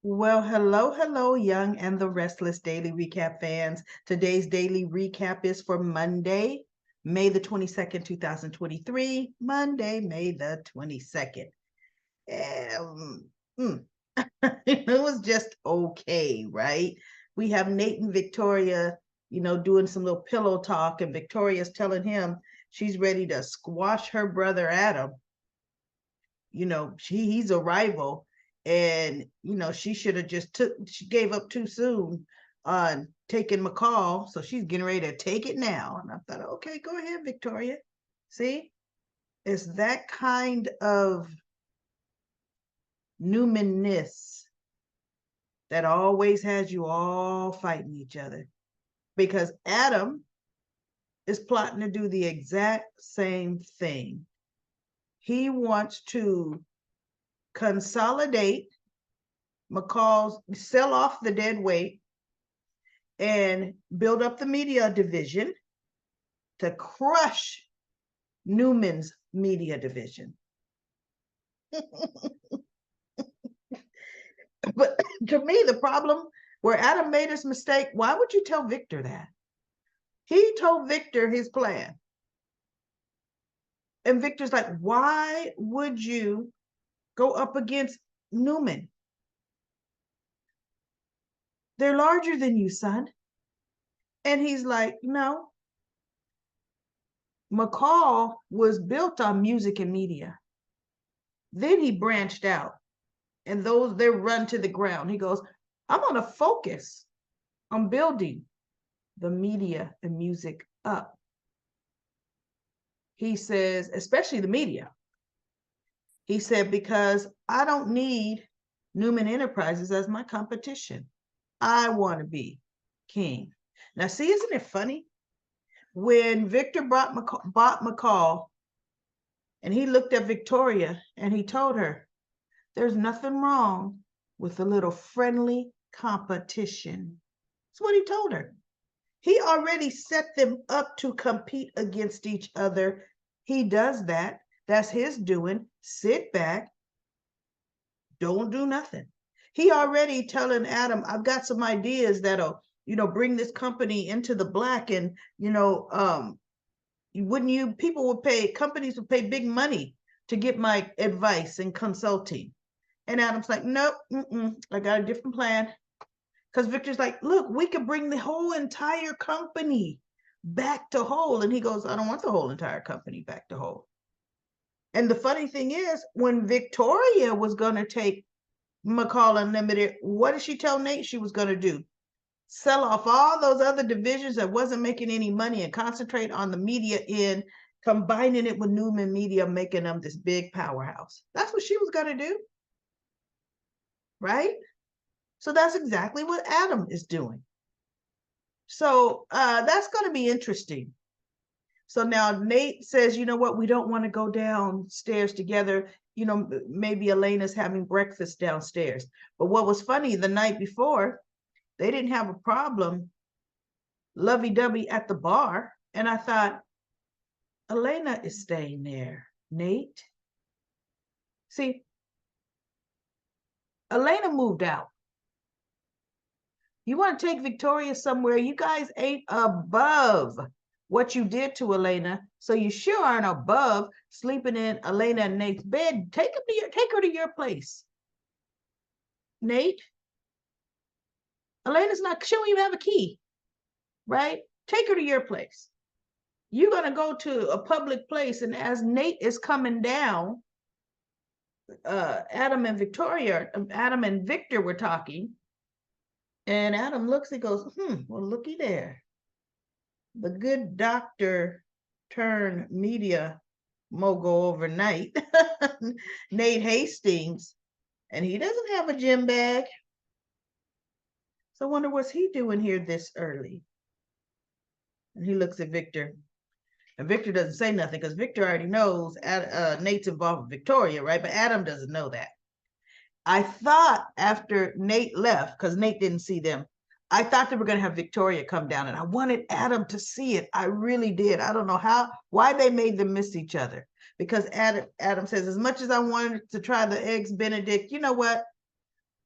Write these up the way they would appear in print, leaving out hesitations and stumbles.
Well, hello, young and the Restless Daily Recap fans. Today's daily recap is for Monday, May the 22nd, 2023. Monday, May the 22nd. Um, mm, it was just okay, right? We have Nate and Victoria, doing some little pillow talk, and Victoria's telling him she's ready to squash her brother Adam. He's a rival, and she should have just she gave up too soon on taking McCall, so she's getting ready to take it now. And I thought, okay, go ahead, Victoria. See, it's that kind of Newmanness that always has you all fighting each other, because Adam is plotting to do the exact same thing. He wants to consolidate McCall's, sell off the dead weight, and build up the media division to crush Newman's media division. But to me, the problem where Adam made his mistake, why would you tell Victor that? He told Victor his plan. And Victor's like, why would you go up against Newman? They're larger than you, son. And he's like, no. McCall was built on music and media. Then he branched out, and they're run to the ground. He goes, I'm going to focus on building the media and music up. He says, especially the media. He said, because I don't need Newman Enterprises as my competition. I want to be king. Now, see, isn't it funny? When Victor bought McCall, and he looked at Victoria and he told her, there's nothing wrong with a little friendly competition. That's what he told her. He already set them up to compete against each other. He does that. That's his doing. Sit back. Don't do nothing. He already telling Adam, I've got some ideas that'll, bring this company into the black, and, companies would pay big money to get my advice and consulting. And Adam's like, nope, I got a different plan. Because Victor's like, look, we could bring the whole entire company back to whole. And he goes, I don't want the whole entire company back to whole. And the funny thing is, when Victoria was going to take McCall Unlimited, what did she tell Nate she was going to do? Sell off all those other divisions that wasn't making any money and concentrate on the media end, combining it with Newman Media, making them this big powerhouse. That's what she was going to do. Right? So that's exactly what Adam is doing. So that's going to be interesting. So now Nate says, you know what, we don't want to go downstairs together. Maybe Elena's having breakfast downstairs. But what was funny, the night before, they didn't have a problem lovey-dovey at the bar. And I thought, Elena is staying there, Nate. See, Elena moved out. You want to take Victoria somewhere, you guys ain't above what you did to Elena, so you sure aren't above sleeping in Elena and Nate's bed. Take her to your place. Nate, Elena's not, she don't even have a key, right? Take her to your place. You're going to go to a public place, and as Nate is coming down, Adam and Victor were talking, and Adam looks, he goes, well, looky there. The good doctor turned media mogul overnight, Nate Hastings, and he doesn't have a gym bag. So I wonder what's he doing here this early. And he looks at Victor, and Victor doesn't say nothing because Victor already knows Nate's involved with Victoria, right? But Adam doesn't know that. I thought after Nate left, because Nate didn't see them, I thought they were going to have Victoria come down, and I wanted Adam to see it. I really did. I don't know why they made them miss each other, because Adam says, as much as I wanted to try the eggs Benedict, you know what?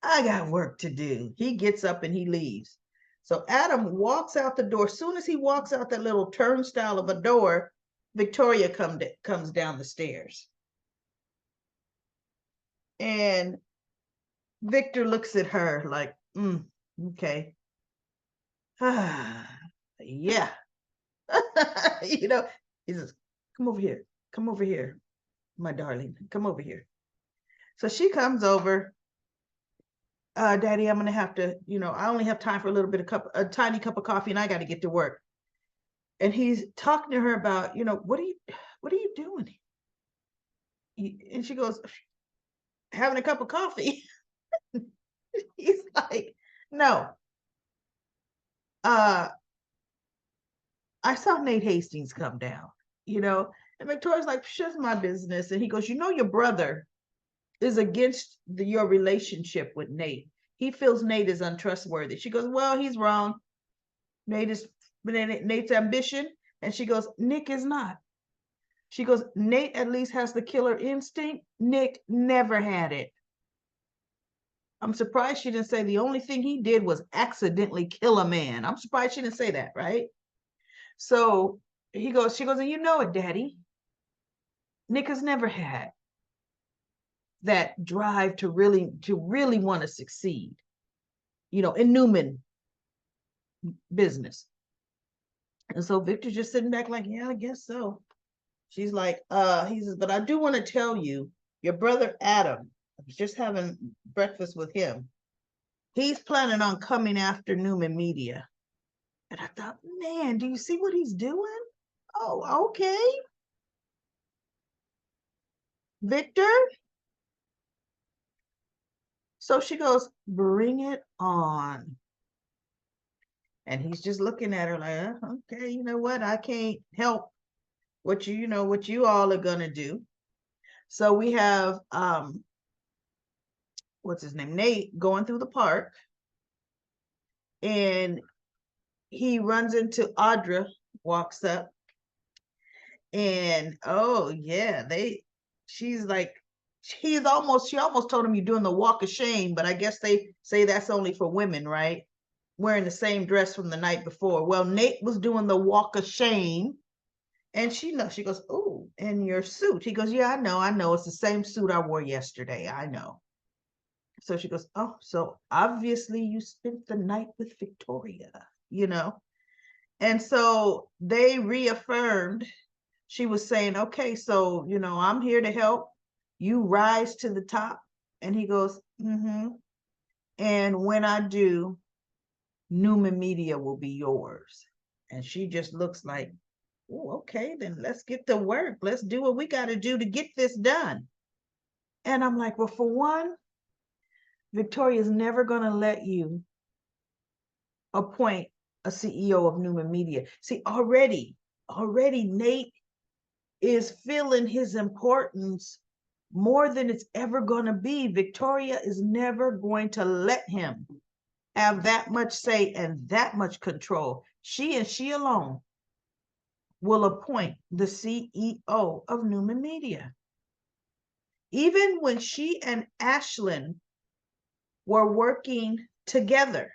I got work to do. He gets up and he leaves. So Adam walks out the door. As soon as he walks out that little turnstile of a door, Victoria comes down the stairs. And Victor looks at her like, okay. Yeah. You know, he says, come over here. Come over here, my darling. Come over here. So she comes over. Daddy, I'm gonna have to, I only have time for a tiny cup of coffee, and I got to get to work. And he's talking to her about, what are you doing? And she goes, having a cup of coffee. He's like, no. I saw Nate Hastings come down, and Victoria's like, shut my business. And he goes, your brother is against your relationship with Nate. He feels Nate is untrustworthy. She goes, well, he's wrong. Nate's ambition. And she goes, Nick is not. She goes, Nate at least has the killer instinct. Nick never had it. I'm surprised she didn't say the only thing he did was accidentally kill a man. I'm surprised she didn't say that, right? So she goes, and you know it, Daddy. Nick has never had that drive to really want to succeed, in Newman business. And so Victor's just sitting back like, yeah, I guess so. She's like, he says, but I do want to tell you, your brother Adam, I was just having breakfast with him. He's planning on coming after Newman Media. And I thought, man, do you see what he's doing? Oh, okay. Victor? So she goes, bring it on. And he's just looking at her like, okay, you know what? I can't help what you all are gonna do. So we have what's his name? Nate going through the park, and he runs into Audra, walks up, and oh yeah, she almost told him you're doing the walk of shame, but I guess they say that's only for women, right? Wearing the same dress from the night before. Well, Nate was doing the walk of shame, and she goes, oh, and your suit. He goes, yeah, I know. It's the same suit I wore yesterday. I know. So she goes, oh, so obviously you spent the night with Victoria, And so they reaffirmed, she was saying, okay, so, I'm here to help you rise to the top. And he goes, and when I do, Newman Media will be yours. And she just looks like, oh, okay, then let's get to work. Let's do what we got to do to get this done. And I'm like, well, for one, Victoria's never going to let you appoint a CEO of Newman Media. See, already Nate is feeling his importance more than it's ever going to be. Victoria is never going to let him have that much say and that much control. She and she alone will appoint the CEO of Newman Media. Even when she and Ashlyn were working together,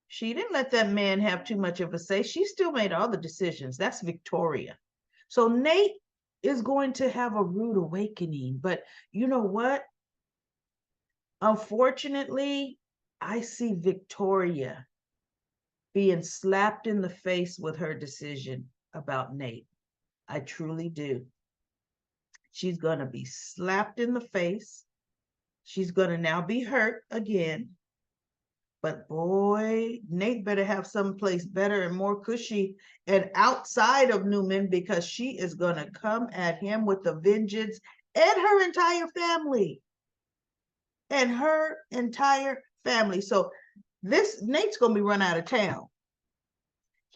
she didn't let that man have too much of a say. She still made all the decisions. That's Victoria. So Nate is going to have a rude awakening. But you know what? Unfortunately, I see Victoria being slapped in the face with her decision about Nate. I truly do. She's going to be slapped in the face. She's going to now be hurt again. But boy, Nate better have someplace better and more cushy and outside of Newman, because she is going to come at him with a vengeance, and her entire family. And her entire family. So this Nate's going to be run out of town.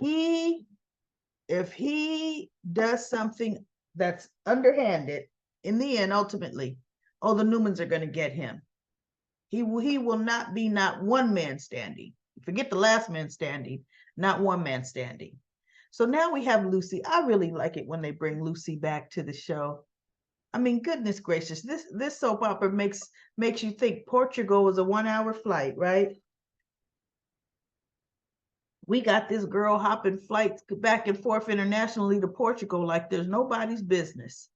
If he does something that's underhanded, in the end, ultimately, the Newmans are going to get him. He will not be not one man standing. Forget the last man standing, not one man standing. So now we have Lucy. I really like it when they bring Lucy back to the show. I mean, goodness gracious, this soap opera makes you think Portugal was a 1 hour flight, right? We got this girl hopping flights back and forth internationally to Portugal like there's nobody's business.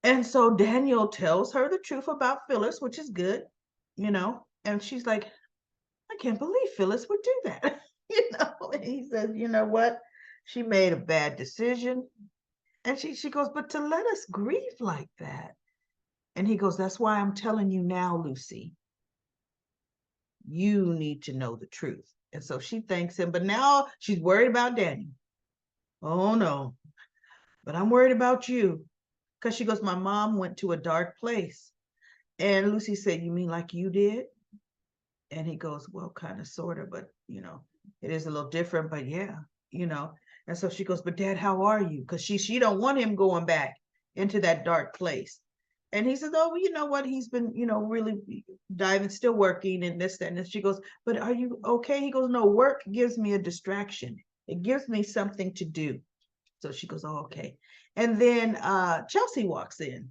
And so Daniel tells her the truth about Phyllis, which is good, and she's like, I can't believe Phyllis would do that. And he says, you know what? She made a bad decision. And she goes, but to let us grieve like that. And he goes, that's why I'm telling you now, Lucy. You need to know the truth. And so she thanks him, but now she's worried about Daniel. Oh no, but I'm worried about you. Because she goes, my mom went to a dark place. And Lucy said, you mean like you did? And he goes, well, kind of, sort of, but it is a little different, but yeah, you know. And so she goes, but Dad, how are you? Because she don't want him going back into that dark place. And he says, oh, well, you know what? He's been, really diving, still working and this, that. And she goes, but are you okay? He goes, no, work gives me a distraction. It gives me something to do. So she goes, oh, okay. And then Chelsea walks in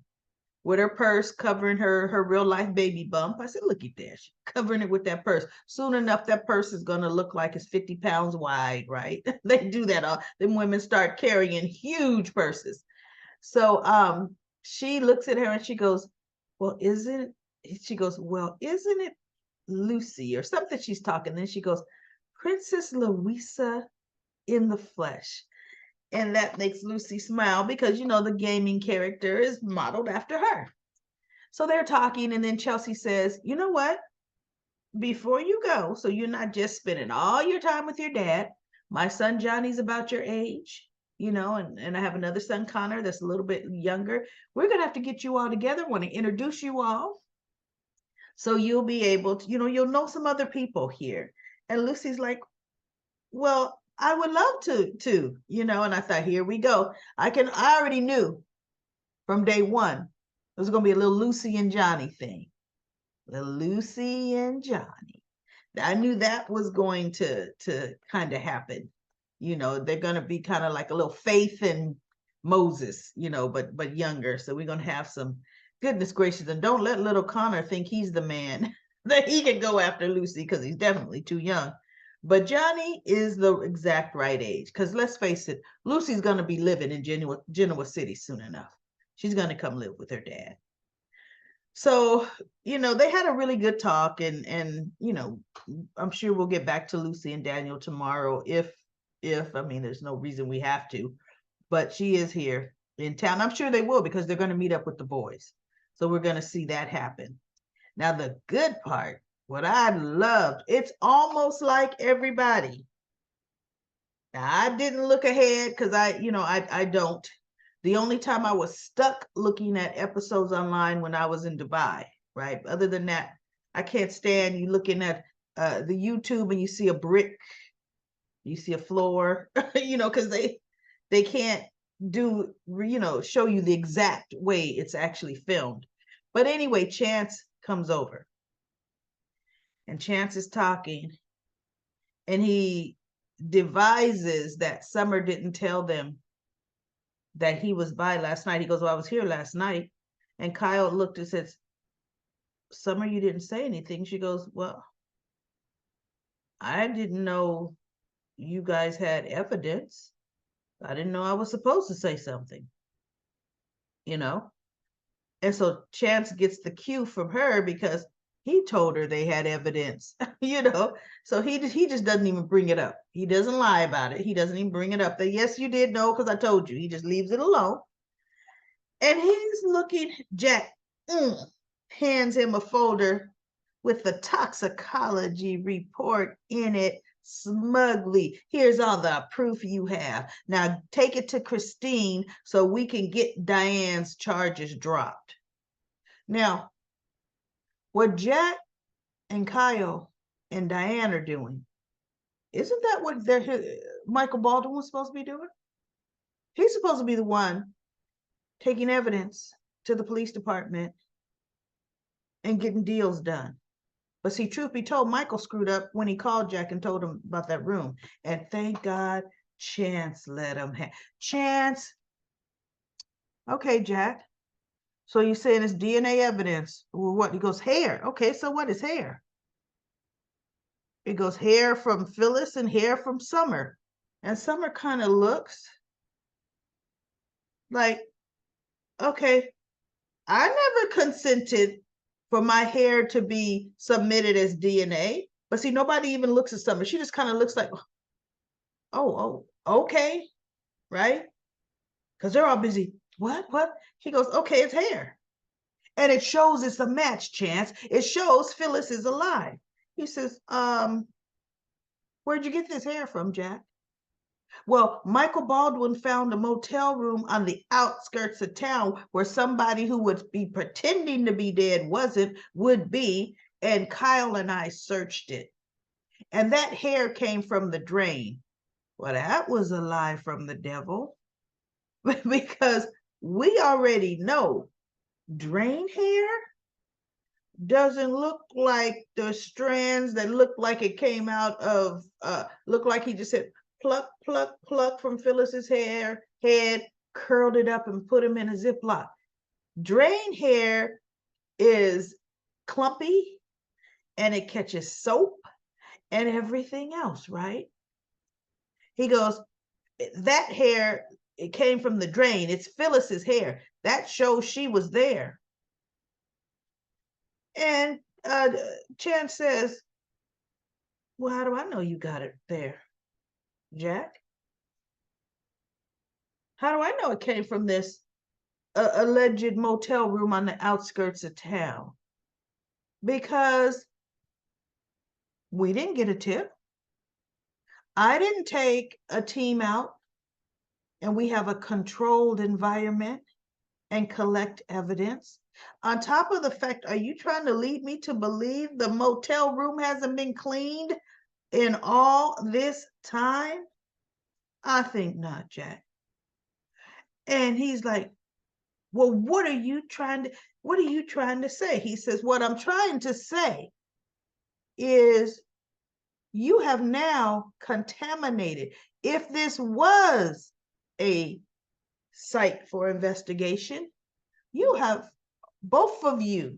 with her purse covering her real life baby bump. I said, look at that, she's covering it with that purse. Soon enough, that purse is going to look like it's 50 pounds wide, right? They do that. Then women start carrying huge purses. So she looks at her and she goes, well, isn't it Lucy or something she's talking? Then she goes, Princess Louisa in the flesh. And that makes Lucy smile because, the gaming character is modeled after her. So they're talking, and then Chelsea says, you know what? Before you go, so you're not just spending all your time with your dad, my son Johnny's about your age, and I have another son, Connor, that's a little bit younger. We're going to have to get you all together. I want to introduce you all. So you'll be able to, you'll know some other people here. And Lucy's like, well, I would love to, and I thought, here we go. I already knew from day one, it was going to be a little Lucy and Johnny thing. Little Lucy and Johnny. I knew that was going to kind of happen. They're going to be kind of like a little Faith and Moses, but younger. So we're going to have some, goodness gracious, and don't let little Connor think he's the man that he can go after Lucy, because he's definitely too young. But Johnny is the exact right age, because let's face it, Lucy's going to be living in Genoa City soon enough. She's going to come live with her dad. So, they had a really good talk, and I'm sure we'll get back to Lucy and Daniel tomorrow if I mean, there's no reason we have to, but she is here in town. I'm sure they will, because they're going to meet up with the boys. So we're going to see that happen. Now, the good part, what I loved, it's almost like everybody. Now, I didn't look ahead because I don't. The only time I was stuck looking at episodes online when I was in Dubai, right? Other than that, I can't stand you looking at the YouTube and you see a brick, you see a floor, because they can't do, show you the exact way it's actually filmed. But anyway, Chance comes over and Chance is talking, and he devises that Summer didn't tell them that he was by last night. He goes, well, I was here last night. And Kyle looked and says, Summer, you didn't say anything. She goes, well, I didn't know you guys had evidence. I didn't know I was supposed to say something, And so Chance gets the cue from her because he told her they had evidence, So he just doesn't even bring it up. He doesn't lie about it. He doesn't even bring it up. That, yes, you did know because I told you. He just leaves it alone. And he's looking, Jack hands him a folder with the toxicology report in it smugly. Here's all the proof you have. Now take it to Christine so we can get Diane's charges dropped. Now, what Jack and Kyle and Diane are doing, isn't that what Michael Baldwin was supposed to be doing? He's supposed to be the one taking evidence to the police department and getting deals done. But see, truth be told, Michael screwed up when he called Jack and told him about that room. And thank God Chance let him have. Chance, okay, Jack, So you're saying it's DNA evidence. Well, what? He goes, hair. Okay, so what is hair? It goes hair from Phyllis and hair from Summer. And Summer kind of looks like, okay, I never consented for my hair to be submitted as DNA. But see, nobody even looks at Summer. She just kind of looks like, oh, okay, right? Because they're all busy. What? He goes, okay, it's hair. And it shows it's a match, Chance. It shows Phyllis is alive. He says, where'd you get this hair from, Jack? Well, Michael Baldwin found a motel room on the outskirts of town where somebody who would be pretending to be dead would be, and Kyle and I searched it. And that hair came from the drain. Well, that was a lie from the devil because we already know drain hair doesn't look like the strands that look like it came out of, look like he just said, pluck, pluck, pluck from Phyllis's head, curled it up and put him in a Ziploc. Drain hair is clumpy and it catches soap and everything else, right? He goes, that hair, it came from the drain. It's Phyllis's hair. That shows she was there. And Chance says, well, how do I know you got it there, Jack? How do I know it came from this alleged motel room on the outskirts of town? Because we didn't get a tip. I didn't take a team out and we have a controlled environment and collect evidence. On top of the fact, are you trying to lead me to believe the motel room hasn't been cleaned in all this time? I think not, Jack. And he's like, well, what are you trying to say? He says, what I'm trying to say is you have now contaminated. If this was a site for investigation, you have, both of you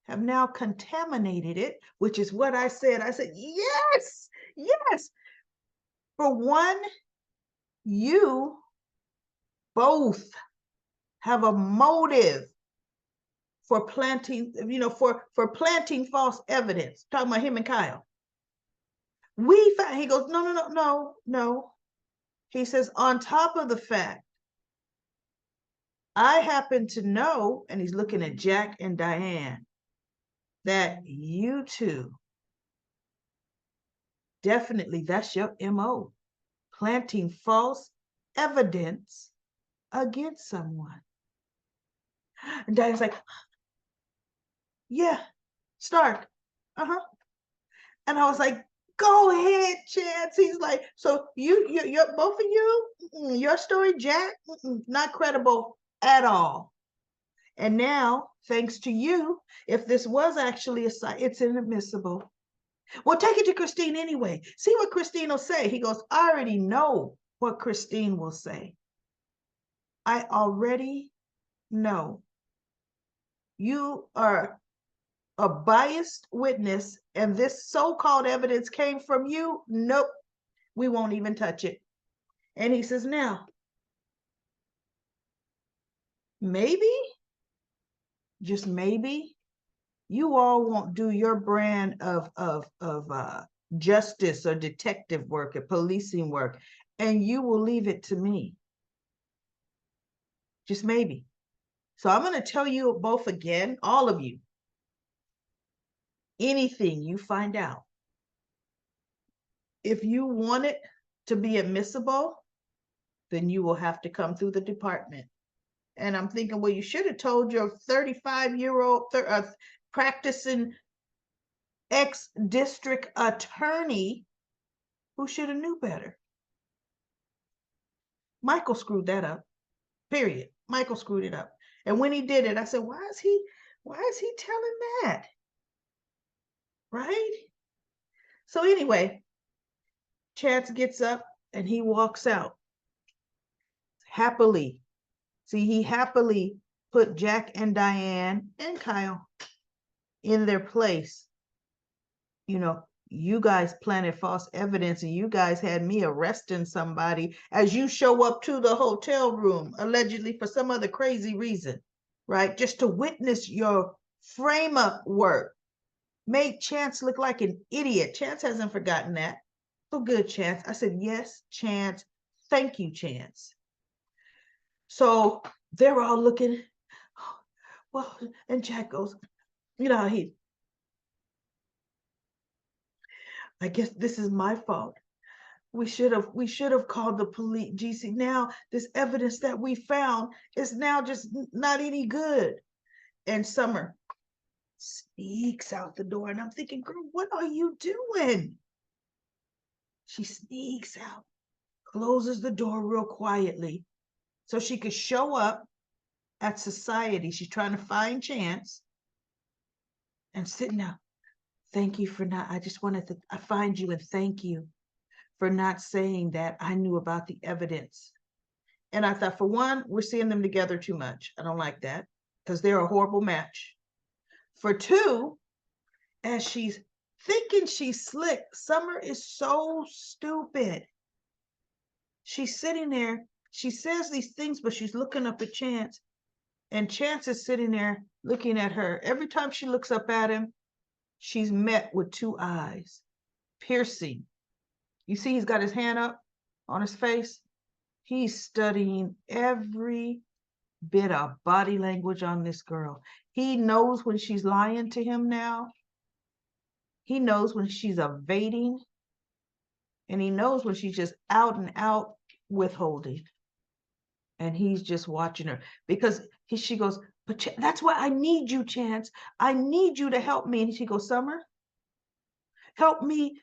have now contaminated it, which is what I said. I said, yes. For one, you both have a motive for planting, for planting false evidence. Talking about him and Kyle. We found, he goes, no. He says, on top of the fact, I happen to know, and he's looking at Jack and Diane, that you two, definitely that's your MO, planting false evidence against someone. And Diane's like, yeah, Stark. And I was like, go ahead, Chance. He's like, so you're both of you, your story, Jack, not credible at all. And now, thanks to you, if this was actually a site, it's inadmissible. Well, take it to Christine anyway. See what Christine will say. He goes, I already know what Christine will say. I already know. You are a biased witness, and this so-called evidence came from you. Nope, we won't even touch it. And he says, now, maybe, just maybe, you all won't do your brand of justice or detective work or policing work, and you will leave it to me. Just maybe. So I'm going to tell you both again, all of you, anything you find out, if you want it to be admissible, then you will have to come through the department. And I'm thinking, well, you should have told your 35-year-old practicing ex-district attorney who should have knew better. Michael screwed that up, period. Michael screwed it up. And when he did it, I said, why is he telling that? Right? So anyway, Chance gets up and he walks out happily. See, he happily put Jack and Diane and Kyle in their place. You know, you guys planted false evidence and you guys had me arresting somebody as you show up to the hotel room, allegedly for some other crazy reason, right? Just to witness your frame up work. Made Chance look like an idiot. Chance hasn't forgotten that. So good, Chance. I said, yes, Chance. Thank you, Chance. So they're all looking, well, and Jack goes, you know, I guess this is my fault. We should have called the police. GC, now this evidence that we found is now just not any good. And Summer sneaks out the door, and I'm thinking, girl, what are you doing? She sneaks out, closes the door real quietly so she could show up at society. She's trying to find Chance and sitting down. Thank you for not, I just wanted to I find you and thank you for not saying that I knew about the evidence. And I thought, for one, we're seeing them together too much. I don't like that because they're a horrible match. For two, as she's thinking she's slick, Summer is so stupid. She's sitting there. She says these things, but she's looking up at Chance. And Chance is sitting there looking at her. Every time she looks up at him, she's met with two eyes, piercing. You see, he's got his hand up on his face. He's studying every bit of body language on this girl. He knows when she's lying to him now. He knows when she's evading. And he knows when she's just out and out withholding. And he's just watching her because she goes, but that's why I need you, Chance. I need you to help me. And she goes, Summer, help me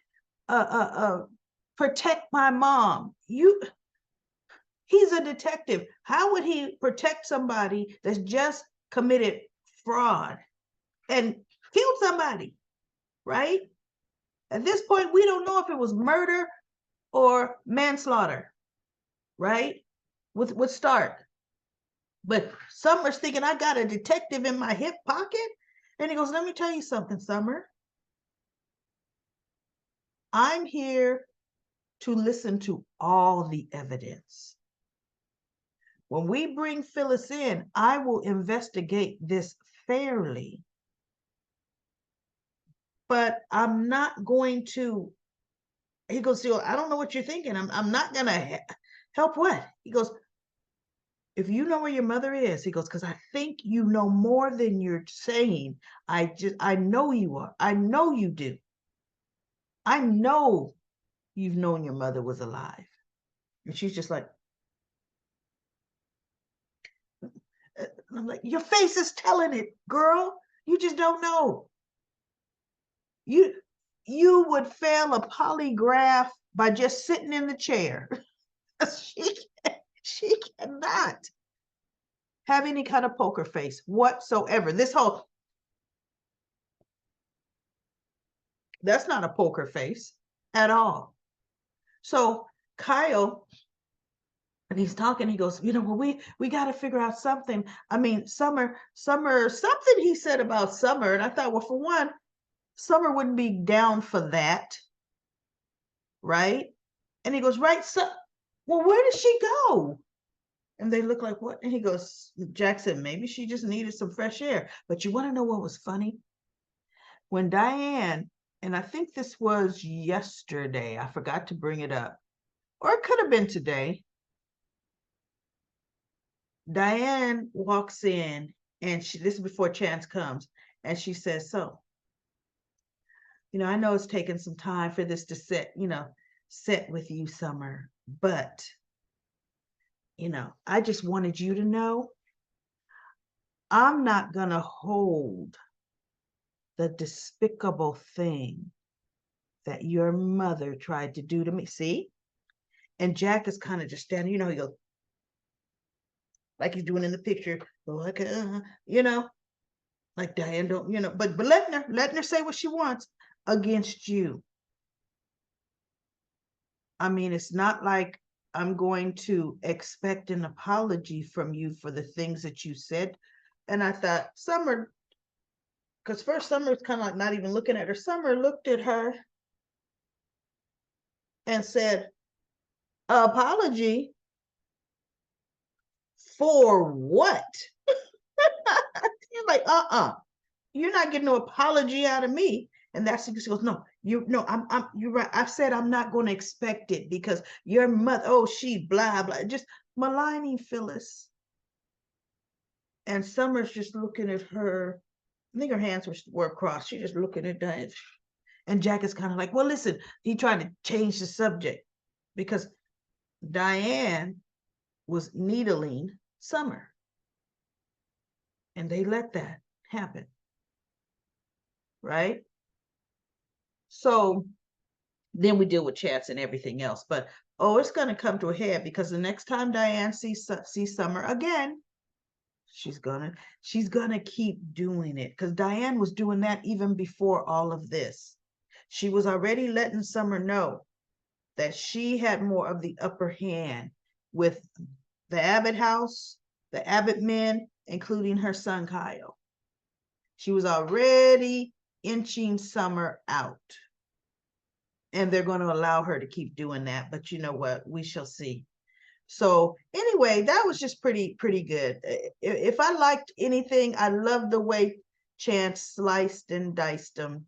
protect my mom. He's a detective. How would he protect somebody that's just committed fraud and killed somebody, right? At this point, we don't know if it was murder or manslaughter, right? With Stark. But Summer's thinking, I got a detective in my hip pocket. And he goes, let me tell you something, Summer. I'm here to listen to all the evidence. When we bring Phyllis in, I will investigate this fairly. But I'm not going to, he goes, I don't know what you're thinking. I'm not going to help what? He goes, if you know where your mother is, he goes, because I think you know more than you're saying. I know you are. I know you do. I know you've known your mother was alive. And she's just like, I'm like, your face is telling it, girl. You just don't know. You would fail a polygraph by just sitting in the chair. she cannot have any kind of poker face whatsoever. That's not a poker face at all. So Kyle, and he's talking, he goes, well, we got to figure out something. I mean, Summer, something he said about Summer. And I thought, well, for one, Summer wouldn't be down for that, right? And he goes, right, so, well, where did she go? And they look like, what? And he goes, Jackson, maybe she just needed some fresh air. But you want to know what was funny? When Diane, and I think this was yesterday, I forgot to bring it up, or it could have been today. Diane walks in, and this is before Chance comes, and she says, so, I know it's taken some time for this to set with you, Summer, but, I just wanted you to know I'm not going to hold the despicable thing that your mother tried to do to me. See? And Jack is kind of just standing, he goes, like he's doing in the picture, like, like Diane don't, but letting her say what she wants against you. I mean, it's not like I'm going to expect an apology from you for the things that you said And I thought, Summer, because first Summer's kind of like not even looking at her. Summer looked at her and said, apology for what? You're like, you're not getting no apology out of me. And that's she goes, no, you're right. I said I'm not going to expect it because your mother, oh, she blah blah, just maligning Phyllis. And Summer's just looking at her. I think her hands were crossed. She's just looking at Diane. And Jack is kind of like, well, listen, he tried to change the subject because Diane was needling Summer. And they let that happen. Right? So then we deal with chats and everything else. But it's going to come to a head because the next time Diane sees Summer again, she's gonna keep doing it because Diane was doing that even before all of this. She was already letting Summer know that she had more of the upper hand with the Abbott house, the Abbott men, including her son Kyle. She was already inching Summer out. And they're going to allow her to keep doing that. But you know what? We shall see. So anyway, that was just pretty good. If I liked anything, I loved the way Chance sliced and diced them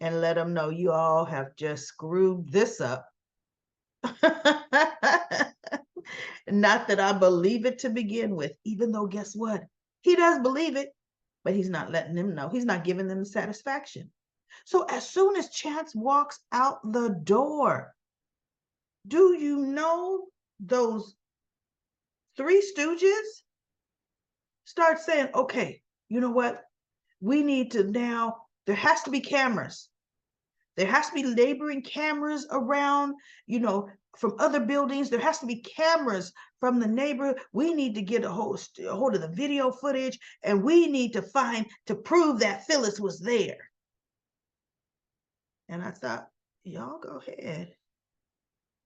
and let them know you all have just screwed this up. Not that I believe it to begin with, even though guess what? He does believe it, but he's not letting them know. He's not giving them the satisfaction. So as soon as Chance walks out the door, do you know those three stooges start saying, okay, you know what? We need to now, there has to be cameras. There has to be neighboring cameras around, from other buildings. There has to be cameras from the neighborhood. We need to get a hold of the video footage, and we need to prove that Phyllis was there. And I thought, y'all go ahead.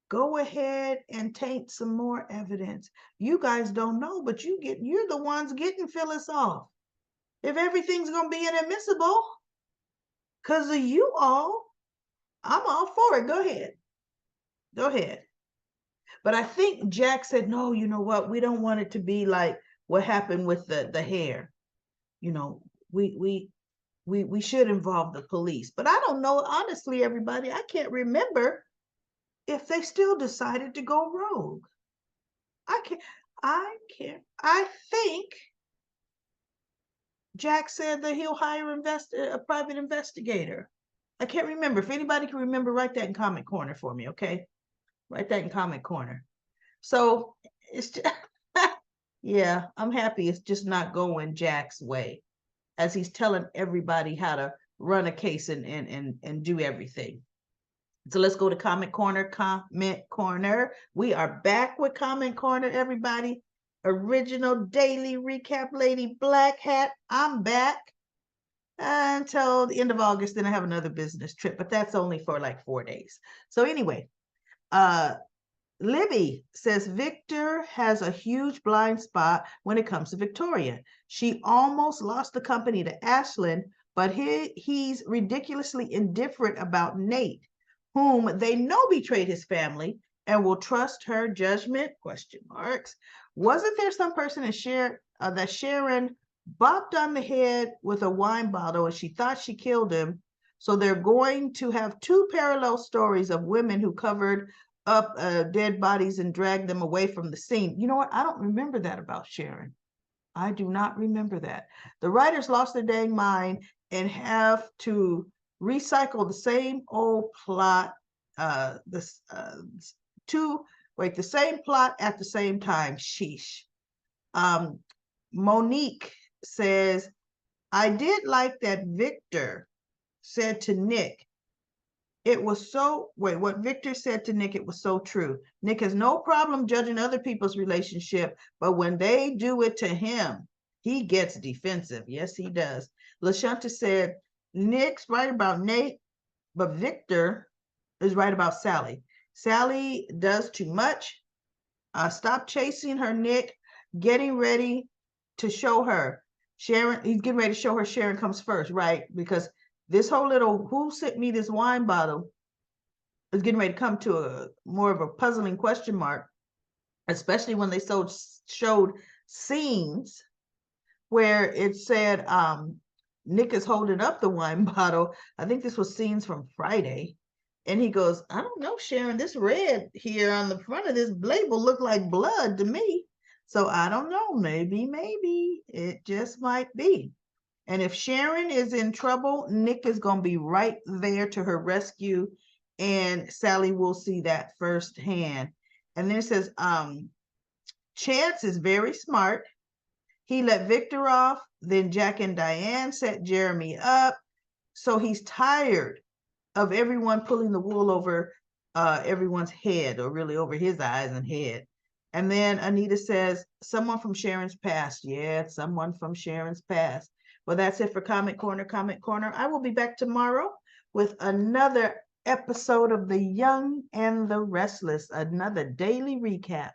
Go ahead and taint some more evidence. You guys don't know, but you're the ones getting Phyllis off. If everything's gonna be inadmissible, because of you all, I'm all for it. Go ahead. Go ahead. But I think Jack said, no, you know what? We don't want it to be like what happened with the hair. We should involve the police. But I don't know, honestly, everybody, I can't remember if they still decided to go rogue. I think Jack said that he'll hire a private investigator. I can't remember. If anybody can remember, write that in comment corner for me, okay? Write that in comment corner. So it's just, yeah, I'm happy it's just not going Jack's way as he's telling everybody how to run a case and do everything. So let's go to comment corner. We are back with comment corner, everybody. Original daily recap lady Black Hat. I'm back until the end of August. Then I have another business trip, but that's only for like 4 days. So anyway, Libby says Victor has a huge blind spot when it comes to Victoria. She almost lost the company to Ashlyn, but he's ridiculously indifferent about Nate, whom they know betrayed his family and will trust her judgment, ? Wasn't there some person that Sharon bopped on the head with a wine bottle and she thought she killed him? So they're going to have two parallel stories of women who covered up dead bodies and dragged them away from the scene. You know what? I don't remember that about Sharon. I do not remember that. The writers lost their dang mind and have to recycle the same old plot, the same plot at the same time. Sheesh. Monique says, I did like that Victor said to Nick, what Victor said to Nick, it was so true. Nick has no problem judging other people's relationship, but when they do it to him, he gets defensive. Yes, he does. LaShanta said, Nick's right about Nate, but Victor is right about Sally. Sally does too much. Stop chasing her, Nick. Getting ready to show her Sharon, he's getting ready to show her Sharon comes first, right? Because this whole little who sent me this wine bottle is getting ready to come to a more of a puzzling question mark, especially when they showed scenes where it said Nick is holding up the wine bottle. I think this was scenes from Friday. And he goes, I don't know, Sharon, this red here on the front of this label look like blood to me. So I don't know, maybe it just might be. And if Sharon is in trouble, Nick is going to be right there to her rescue. And Sally will see that firsthand. And then it says, Chance is very smart. He let Victor off. Then Jack and Diane set Jeremy up. So he's tired of everyone pulling the wool over everyone's head, or really over his eyes and head. And then Anita says, someone from Sharon's past. Yeah, it's someone from Sharon's past. Well, that's it for Comment Corner. Comment Corner. I will be back tomorrow with another episode of The Young and the Restless, another daily recap.